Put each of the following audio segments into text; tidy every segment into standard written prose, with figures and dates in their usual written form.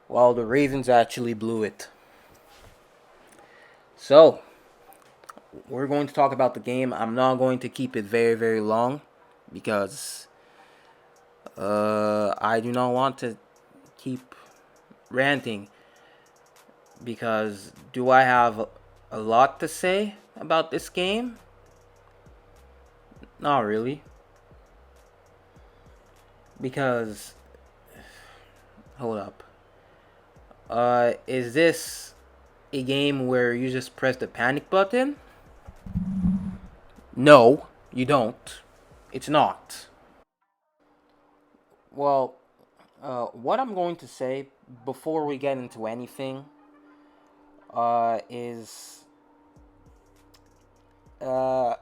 Well, the Ravens actually blew it. So, we're going to talk about the game. I'm not going to keep it very, very long because I do not want to keep ranting. Because do I have a lot to say about this game? Not really. Because, hold up. Is this a game where you just press the panic button? No, you don't. It's not. Well, what I'm going to say before we get into anything is the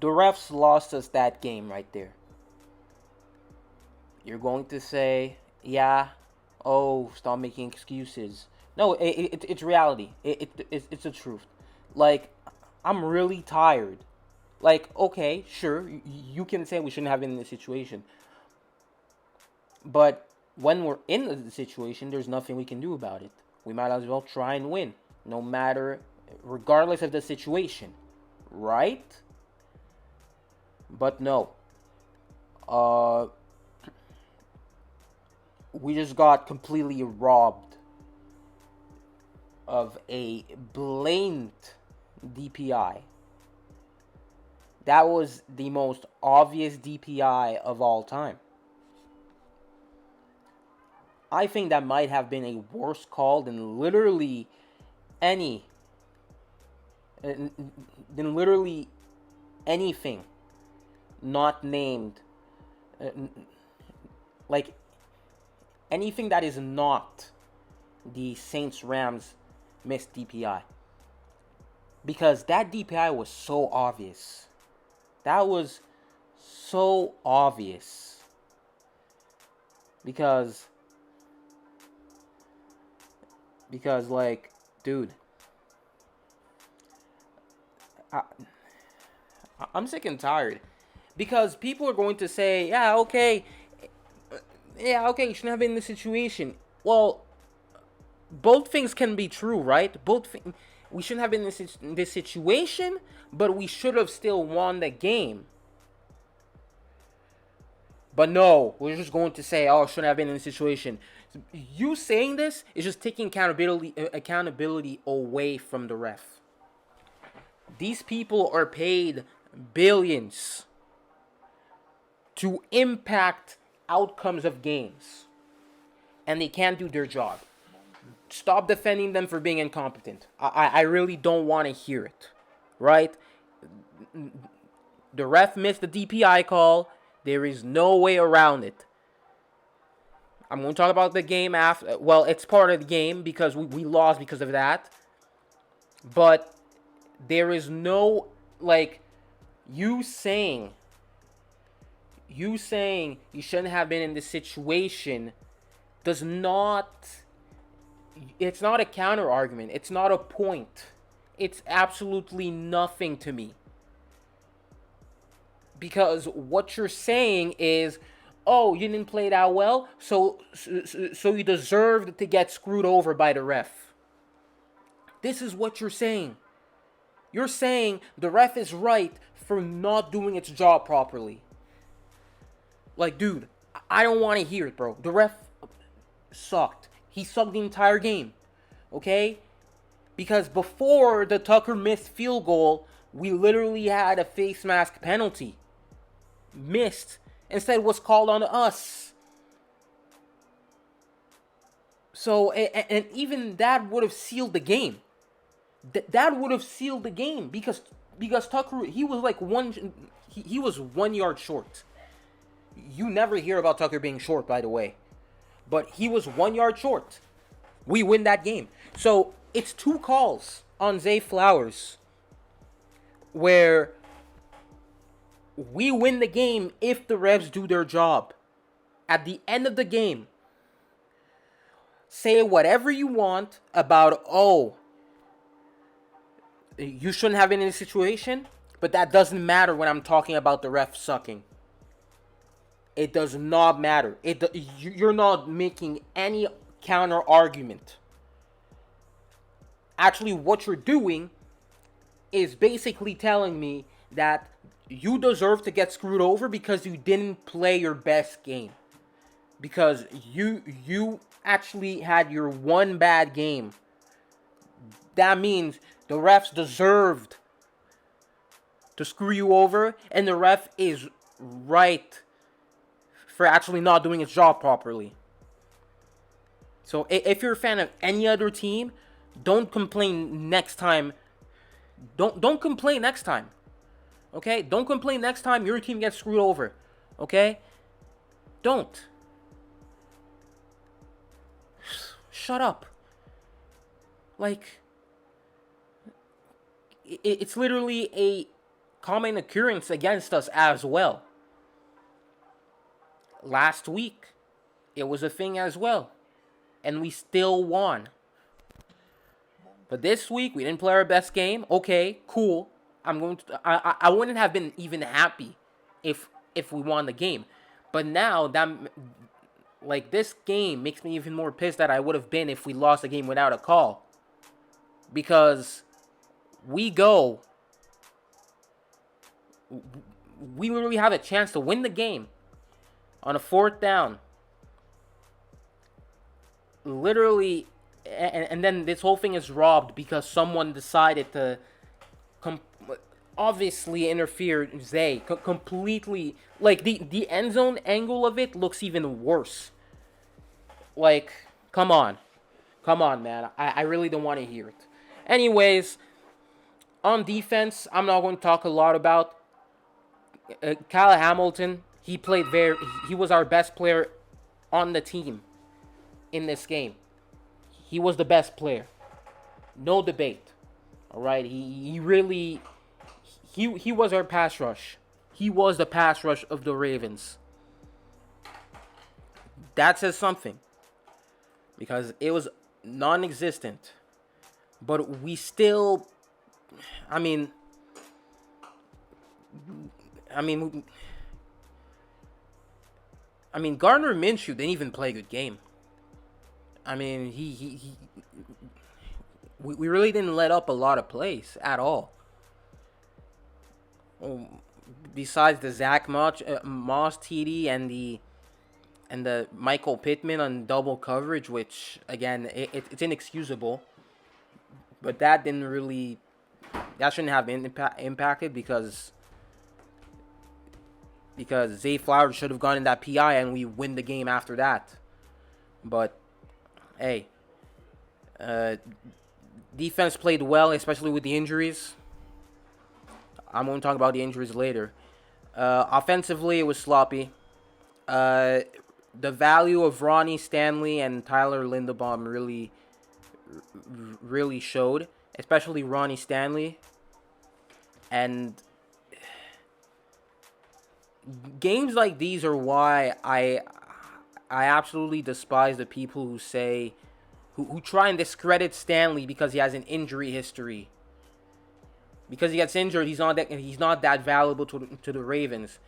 refs lost us that game right there. You're going to say, yeah, oh, stop making excuses. No, it's reality. It's the truth. Like, I'm really tired. Like, okay, sure, you can say we shouldn't have been in this situation. But when we're in the situation, there's nothing we can do about it. We might as well try and win, no matter, regardless of the situation, right? But no, uh, we just got completely robbed of a blatant DPI. That was the most obvious DPI of all time. I think that might have been a worse call than literally any than literally anything not named, like anything that is not the Saints Rams missed DPI, because that DPI was so obvious. That was so obvious because like, dude, I, I'm sick and tired. Because people are going to say, yeah, okay, you shouldn't have been in this situation. Well, both things can be true, right? We shouldn't have been in this situation, but we should have still won the game. But no, we're just going to say, oh, shouldn't have been in this situation. You saying this is just taking accountability away from the ref. These people are paid billions to impact outcomes of games, and they can't do their job. Stop defending them for being incompetent. I really don't want to hear it, right? The ref missed the DPI call. There is no way around it. I'm going to talk about the game after. Well, it's part of the game because we lost because of that. But there is no, like, you saying you shouldn't have been in this situation does not, it's not a counter argument. It's not a point. It's absolutely nothing to me. Because what you're saying is, oh, you didn't play that well, so you deserved to get screwed over by the ref. This is what you're saying. You're saying the ref is right for not doing its job properly. Like, dude, I don't want to hear it, bro. The ref sucked. He sucked the entire game. Okay? Because before the Tucker missed field goal, we literally had a face mask penalty. Missed. Instead was called on us. So, and even that would have sealed the game. That would have sealed the game because Tucker, he was like he was 1 yard short. You never hear about Tucker being short, by the way, but he was 1 yard short. We win that game. So it's two calls on Zay Flowers where we win the game if the refs do their job. At the end of the game, say whatever you want about, oh, you shouldn't have been in this situation, but that doesn't matter when I'm talking about the ref sucking. It does not matter. You're not making any counter argument. Actually, what you're doing is basically telling me that you deserve to get screwed over because you didn't play your best game. Because you actually had your one bad game. That means the refs deserved to screw you over, and the ref is right for actually not doing its job properly. So if you're a fan of any other team, don't complain next time. Don't complain next time. Okay? Don't complain next time your team gets screwed over. Okay? Don't. Shut up. Like, it's literally a common occurrence against us as well. Last week, it was a thing as well. And we still won. But this week, we didn't play our best game. Okay, cool. I wouldn't have been even happy if we won the game. But now, this game makes me even more pissed that I would have been if we lost the game without a call. Because we literally have a chance to win the game on a 4th down. Literally, and then this whole thing is robbed because someone decided to obviously interfere. Completely, like, the end zone angle of it looks even worse. Like, come on, man. I really don't want to hear it. Anyways, on defense, I'm not going to talk a lot about Kyle Hamilton. He was our best player on the team in this game. He was the best player. No debate. All right, he was our pass rush. He was the pass rush of the Ravens. That says something. Because it was non-existent. But we still, I mean, Gardner Minshew didn't even play a good game. I mean, we really didn't let up a lot of plays at all. Besides the Zach Moss TD and the Michael Pittman on double coverage, which again it's inexcusable. But that shouldn't have been impacted because Zay Flowers should have gone in that PI and we win the game after that. But hey, defense played well, especially with the injuries. I'm going to talk about the injuries later. Offensively, it was sloppy. The value of Ronnie Stanley and Tyler Linderbaum really showed, especially Ronnie Stanley. And games like these are why I absolutely despise the people who say who try and discredit Stanley because he has an injury history. Because he gets injured, he's not that valuable to the Ravens.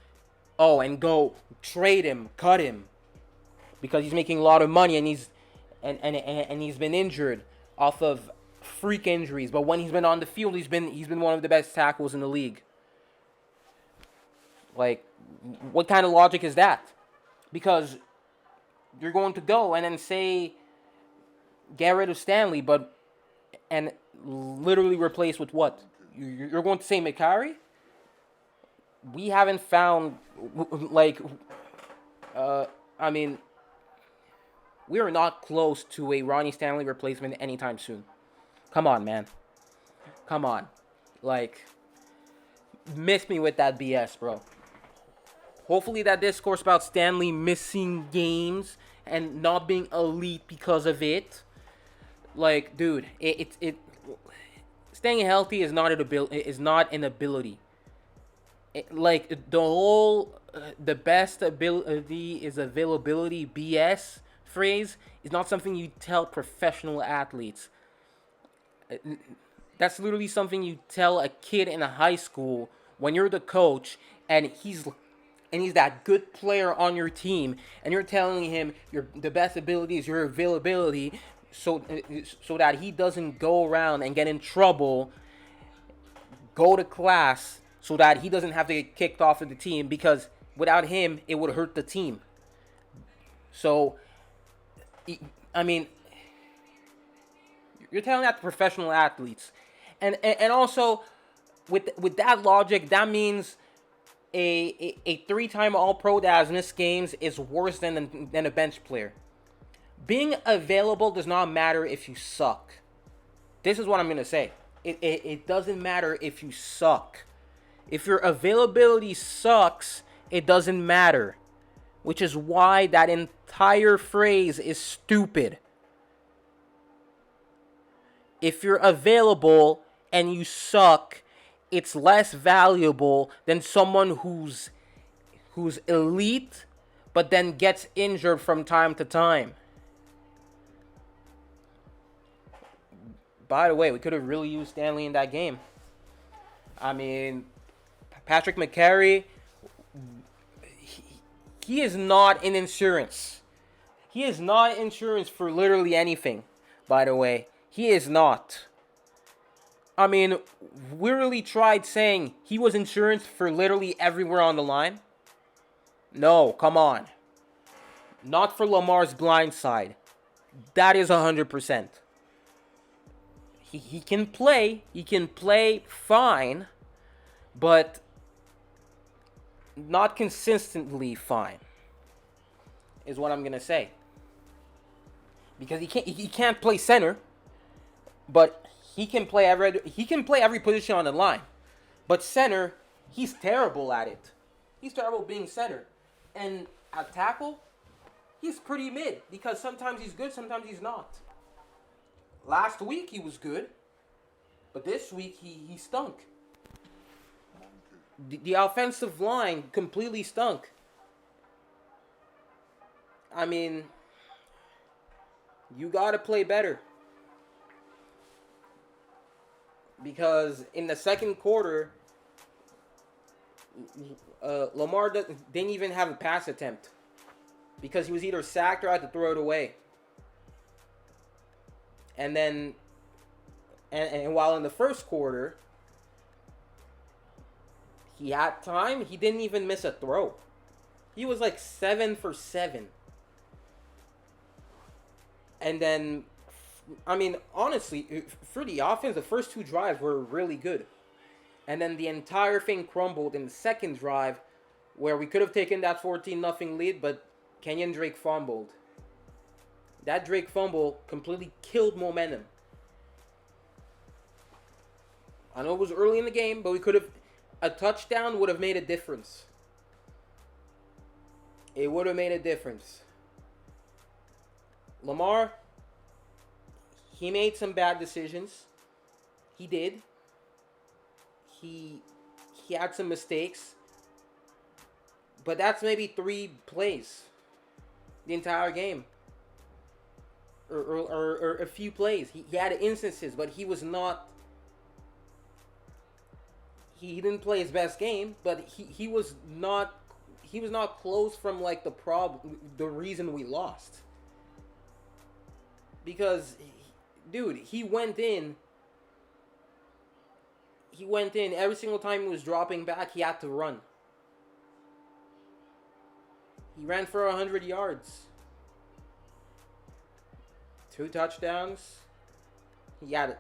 Oh, and go trade him, cut him, because he's making a lot of money and he's been injured off of freak injuries. But when he's been on the field, he's been one of the best tackles in the league. Like, what kind of logic is that? Because you're going to go and then say get rid of Stanley, and literally replace with what? You're going to say Mikari? We haven't found, we are not close to a Ronnie Stanley replacement anytime soon. Come on, man. Come on. Like, miss me with that BS, bro. Hopefully that discourse about Stanley missing games and not being elite because of it. Like, dude, staying healthy is not an ability. The best ability is availability BS phrase is not something you tell professional athletes. That's literally something you tell a kid in a high school when you're the coach and he's and he's that good player on your team, and you're telling him the best ability is your availability, so that he doesn't go around and get in trouble, go to class, so that he doesn't have to get kicked off of the team, because without him, it would hurt the team. So, I mean, you're telling that to professional athletes, and also with that logic, that means a 3-time All-Pro that has missed games is worse than a bench player. Being available does not matter if you suck. This is what I'm gonna say. It doesn't matter if you suck. If your availability sucks, it doesn't matter. Which is why that entire phrase is stupid. If you're available and you suck, it's less valuable than someone who's elite but then gets injured from time to time. By the way, we could have really used Stanley in that game. I mean, Patrick McCarry, he is not in insurance. He is not insurance for literally anything, by the way. He is not. I mean, we really tried saying he was insurance for literally everywhere on the line. No, come on. Not for Lamar's blind side. That is 100%. He can play. He can play fine, but not consistently fine, is what I'm going to say. Because he can't play center, but he can play every position on the line. But center, he's terrible at it. He's terrible being center. And at tackle, he's pretty mid, because sometimes he's good, sometimes he's not. Last week he was good, but this week he stunk. The offensive line completely stunk. I mean, you gotta play better. Because in the second quarter, Lamar didn't even have a pass attempt, because he was either sacked or had to throw it away. And then, and while in the first quarter, he had time, he didn't even miss a throw. He was like 7 for 7. And then, I mean, honestly, for the offense, the first 2 drives were really good. And then the entire thing crumbled in the second drive, where we could have taken that 14-0 lead, but Kenyon Drake fumbled. That Drake fumble completely killed momentum. I know it was early in the game, but a touchdown would have made a difference. It would have made a difference. Lamar, he made some bad decisions. He did. He had some mistakes. But that's maybe 3 plays the entire game. Or a few plays. He had instances, but he was not... He didn't play his best game, but he was not close from like the reason we lost. Because, dude, he went in every single time he was dropping back, he had to run. He ran for 100 yards. 2 touchdowns. He had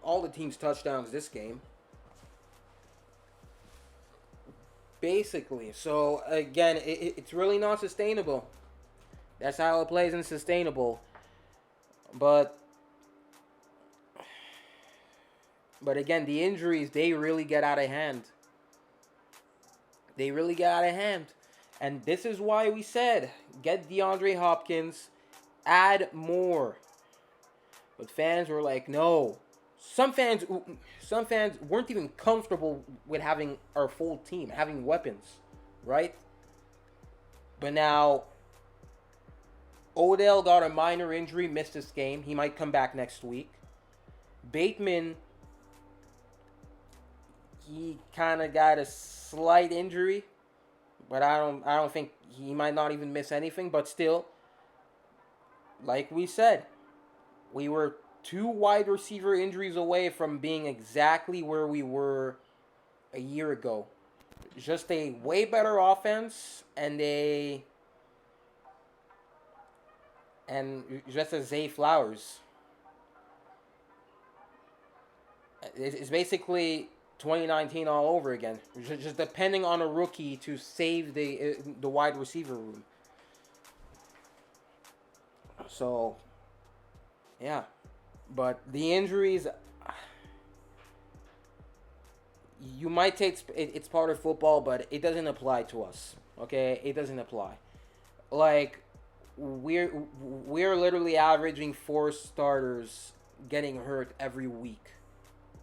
all the team's touchdowns this game. Basically. So, again, it's really not sustainable. That's how it plays, unsustainable. But again, the injuries, they really get out of hand. They really get out of hand. And this is why we said, get DeAndre Hopkins, add more. But fans were like, no. Some fans weren't even comfortable with having our full team, having weapons, right? But now, Odell got a minor injury, missed this game. He might come back next week. Bateman, he kind of got a slight injury, but I don't think he might not even miss anything. But still, like we said, we were two wide receiver injuries away from being exactly where we were a year ago. Just a way better offense and just a Zay Flowers. It's basically 2019 all over again. Just depending on a rookie to save the wide receiver room. So, yeah. But the injuries, you might take it's part of football, but it doesn't apply to us. Okay, it doesn't apply. Like we're literally averaging 4 starters getting hurt every week.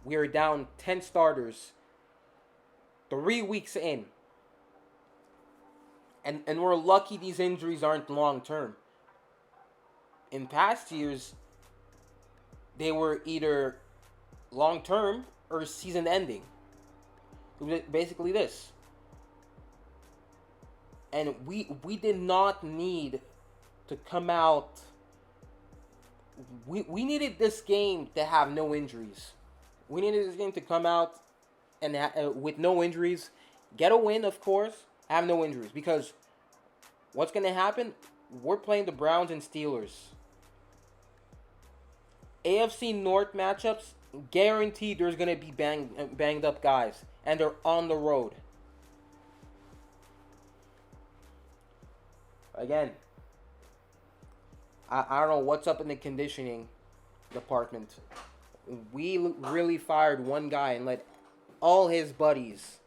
We're down 10 starters 3 weeks in, and we're lucky these injuries aren't long term. In past years, they were either long term or season ending. It was basically this. And we did not need to come out. We needed this game to have no injuries. We needed this game to come out and with no injuries, get a win, of course, have no injuries. Because what's going to happen? We're playing the Browns and Steelers. AFC North matchups, guaranteed there's going to be banged up guys. And they're on the road. Again, I don't know what's up in the conditioning department. We really fired one guy and let all his buddies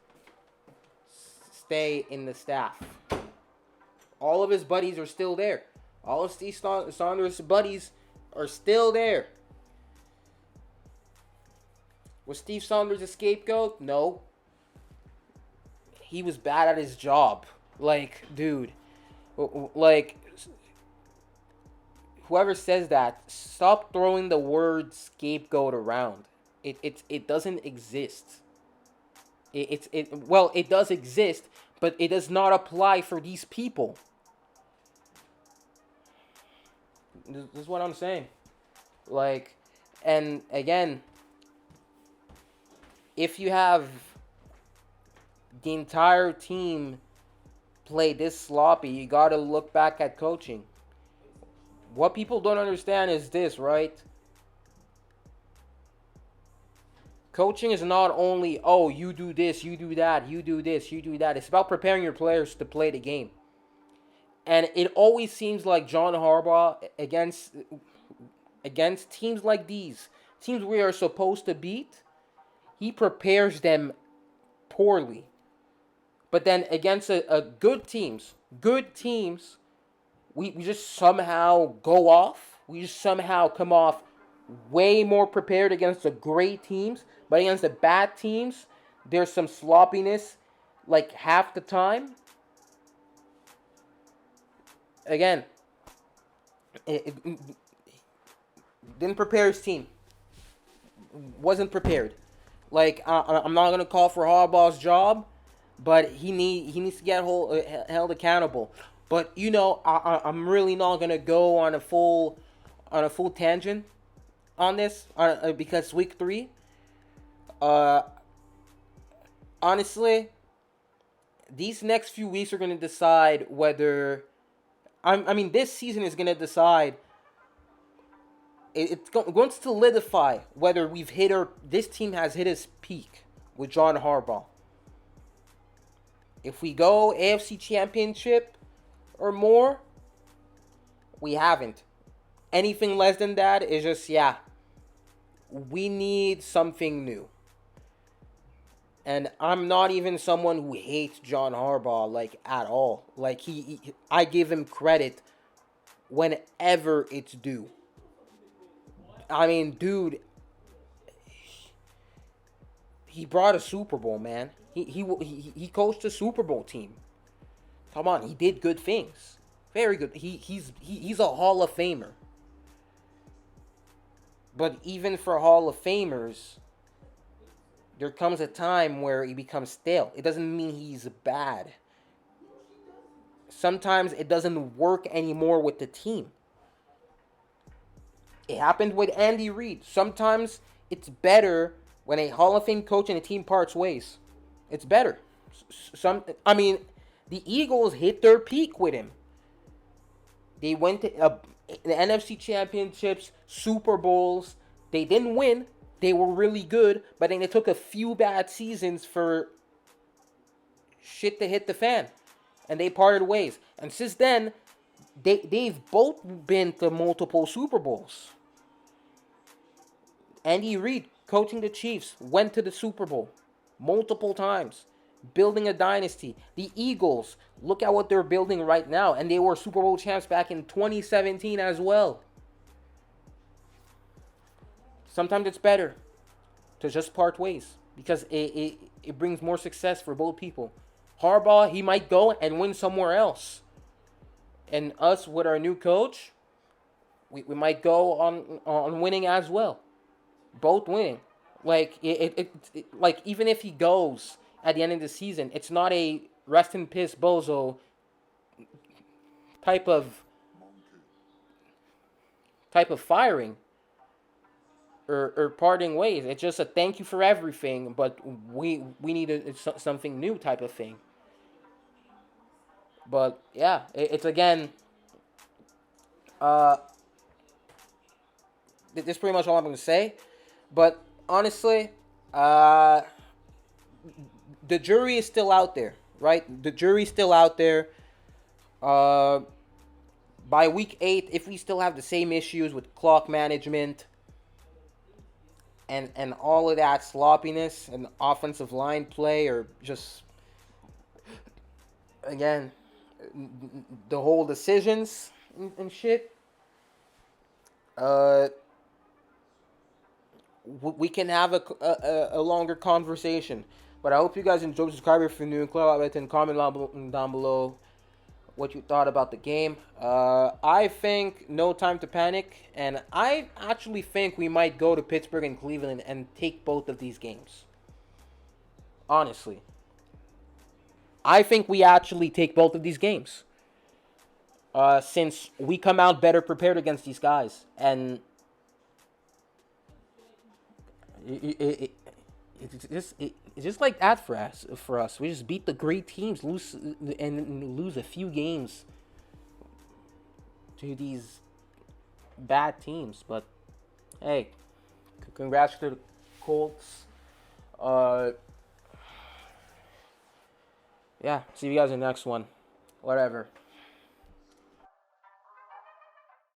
stay in the staff. All of his buddies are still there. All of Steve Saunders' buddies are still there. Was Steve Saunders a scapegoat? No. He was bad at his job. Like, dude. Like, whoever says that, stop throwing the word scapegoat around. It doesn't exist. It does exist, but it does not apply for these people. This is what I'm saying. Like, and again, if you have the entire team play this sloppy, you got to look back at coaching. What people don't understand is this, right? Coaching is not only, oh, you do this, you do that, you do this, you do that. It's about preparing your players to play the game. And it always seems like John Harbaugh against teams like these, teams we are supposed to beat, he prepares them poorly. But then against a good teams, we just somehow go off. We just somehow come off way more prepared against the great teams. But against the bad teams, there's some sloppiness like half the time. Again, it didn't prepare his team. Wasn't prepared. Like, I'm not going to call for Harbaugh's job, but he needs to get held accountable. But you know, I'm really not gonna go on a full tangent on this because week 3. Honestly, these next few weeks are gonna decide whether this season is gonna decide. It's going to solidify whether this team has hit its peak with John Harbaugh. If we go AFC Championship or more, we haven't. Anything less than that is just, we need something new. And I'm not even someone who hates John Harbaugh, like, at all. Like, I give him credit whenever it's due. I mean, dude, he brought a Super Bowl, man. He coached a Super Bowl team. Come on, he did good things. Very good. He's a Hall of Famer. But even for Hall of Famers, there comes a time where he becomes stale. It doesn't mean he's bad. sometimes it doesn't work anymore with the team. It happened with Andy Reid. Sometimes it's better when a Hall of Fame coach and a team parts ways. It's better. The Eagles hit their peak with him. They went to the NFC Championships, Super Bowls. They didn't win. They were really good, but then it took a few bad seasons for shit to hit the fan, and they parted ways. And since then, they've both been to multiple Super Bowls. Andy Reid, coaching the Chiefs, went to the Super Bowl multiple times, building a dynasty. The Eagles, look at what they're building right now, and they were Super Bowl champs back in 2017 as well. Sometimes it's better to just part ways because it brings more success for both people. Harbaugh, he might go and win somewhere else. And us, with our new coach, we might go on winning as well. Both winning. Like, like, even if he goes at the end of the season, it's not a rest in piss bozo type of firing or parting ways. It's just a thank you for everything, but we need something new type of thing. But yeah, it's again. This is pretty much all I'm gonna say. But honestly, the jury is still out there, right? The jury's still out there. By week 8, if we still have the same issues with clock management and all of that sloppiness and offensive line play, or just again the whole decisions and shit, we can have a longer conversation. But I hope you guys enjoyed. Subscribe if you're new, and comment down below what you thought about the game. I think no time to panic, and I actually think we might go to Pittsburgh and Cleveland and take both of these games. Honestly, I think we actually take both of these games. Since we come out better prepared against these guys, and it's just like that for us. We just beat the great teams, lose a few games to these bad teams. But hey, congrats to the Colts. Yeah, see you guys in the next one. Whatever.